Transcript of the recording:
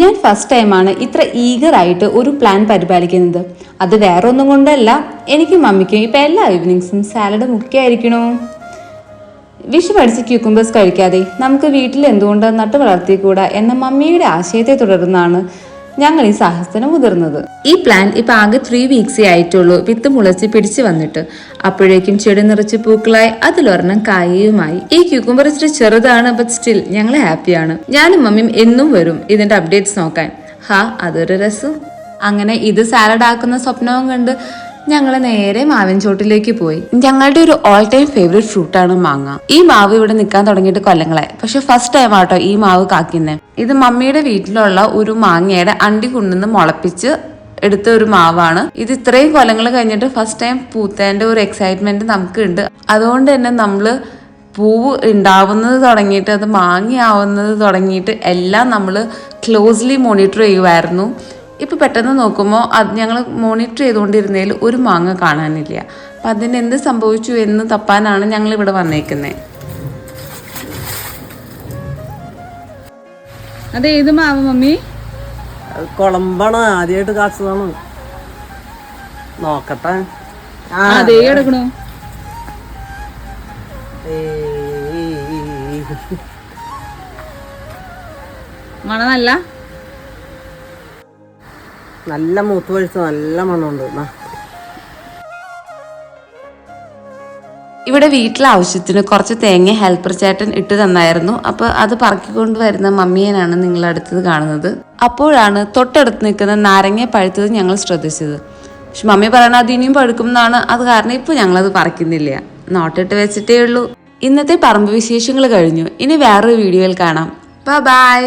ഞാൻ ഫസ്റ്റ് ടൈമാണ് ഇത്ര ഈഗറായിട്ട് ഒരു പ്ലാൻ പരിപാലിക്കുന്നത്. അത് വേറെ ഒന്നും കൊണ്ടല്ല, എനിക്കും മമ്മിക്കും ഇപ്പം എല്ലാ ഈവനിങ്സും സാലഡ് മുഖ്യമായിരിക്കണോ. വിഷു പഠിച്ച് ക്യൂക്കുംബേഴ്സ് കഴിക്കാതെ നമുക്ക് വീട്ടിൽ എന്തുകൊണ്ട് നട്ടു വളർത്തിക്കൂടാ എന്ന മമ്മിയുടെ ആശയത്തെ തുടർന്നാണ് ഞങ്ങൾ ഈ സാഹസത്തിന് മുതിർന്നത്. ഈ പ്ലാൻ ഇപ്പം ആകെ 3 വീക്സേ ആയിട്ടുള്ളൂ വിത്ത് മുളച്ച് പിടിച്ചു വന്നിട്ട്. അപ്പോഴേക്കും ചെടി നിറച്ച് പൂക്കളായി, അതിലൊരെണ്ണം കായയുമായി. ഈ ക്യൂക്കുംബർ ഇച്ചിരി ചെറുതാണ്, ബട്ട് സ്റ്റിൽ ഞങ്ങൾ ഹാപ്പിയാണ്. ഞാനും മമ്മിയും എന്നും വരും ഇതിന്റെ അപ്ഡേറ്റ്സ് നോക്കാൻ. അതൊരു രസം. അങ്ങനെ ഇത് സാലഡ് ആക്കുന്ന സ്വപ്നവും കണ്ട് ഞങ്ങൾ നേരെ മാവിൻ ചോട്ടിലേക്ക് പോയി. ഞങ്ങളുടെ ഒരു ഓൾ ടൈം ഫേവറേറ്റ് ഫ്രൂട്ടാണ് മാങ്ങ. ഈ മാവ് ഇവിടെ നിൽക്കാൻ തുടങ്ങിയിട്ട് കൊല്ലങ്ങളായി. പക്ഷെ ഫസ്റ്റ് ടൈം ആട്ടോ ഈ മാവ് കാക്കുന്നേ. ഇത് മമ്മിയുടെ വീട്ടിലുള്ള ഒരു മാങ്ങയുടെ അണ്ടി കൊണ്ടുവന്ന് മുളപ്പിച്ച് എടുത്ത ഒരു മാവാണ്. ഇത് ഇത്രയും കൊല്ലങ്ങൾ കഴിഞ്ഞിട്ട് ഫസ്റ്റ് ടൈം പൂത്തേന്റെ ഒരു എക്സൈറ്റ്മെന്റ് നമുക്ക് ഉണ്ട്. അതുകൊണ്ട് തന്നെ നമ്മള് പൂവ് ഉണ്ടാവുന്നത് തുടങ്ങിയിട്ട് അത് മാങ്ങയാവുന്നത് തുടങ്ങിയിട്ട് എല്ലാം നമ്മൾ ക്ലോസ്ലി മോണിറ്റർ ചെയ്യുമായിരുന്നു. ഇപ്പൊ പെട്ടെന്ന് നോക്കുമ്പോൾ അത് ഞങ്ങൾ മോണിറ്റർ ചെയ്തുകൊണ്ടിരുന്നതിൽ ഒരു മാങ്ങ കാണാനില്ല. അപ്പം അതിന് എന്ത് സംഭവിച്ചു എന്ന് തപ്പാനാണ് ഞങ്ങൾ ഇവിടെ വന്നേക്കുന്നത്. അത് ഏത് മാവ് മമ്മി? കൊളമ്പാണ്, ആദ്യമായിട്ട് കാച്ചതാണ്. നോക്കട്ടെ. അതേ എടുക്കണു. മണമല്ല, നല്ല മൂത്ത് പഴിച്ച് നല്ല മണമുണ്ട്. ഇവിടെ വീട്ടിലെ ആവശ്യത്തിന് കുറച്ച് തേങ്ങ ഹെൽപ്പർ ചേട്ടൻ ഇട്ട് തന്നായിരുന്നു. അപ്പൊ അത് പറക്കിക്കൊണ്ട് വരുന്ന മമ്മിയനാണ് നിങ്ങൾ അടുത്തത് കാണുന്നത്. അപ്പോഴാണ് തൊട്ടടുത്ത് നിൽക്കുന്ന നാരങ്ങ പഴുത്തത് ഞങ്ങൾ ശ്രദ്ധിച്ചത്. പക്ഷെ മമ്മി പറയണത് അത് ഇനിയും പഴുക്കുമെന്നാണ്. അത് കാരണം ഇപ്പൊ ഞങ്ങളത് പറിക്കുന്നില്ല, നോട്ടിട്ട് വെച്ചിട്ടേ ഉള്ളൂ. ഇന്നത്തെ പറമ്പ് വിശേഷങ്ങൾ കഴിഞ്ഞു. ഇനി വേറൊരു വീഡിയോയിൽ കാണാം. ബൈ.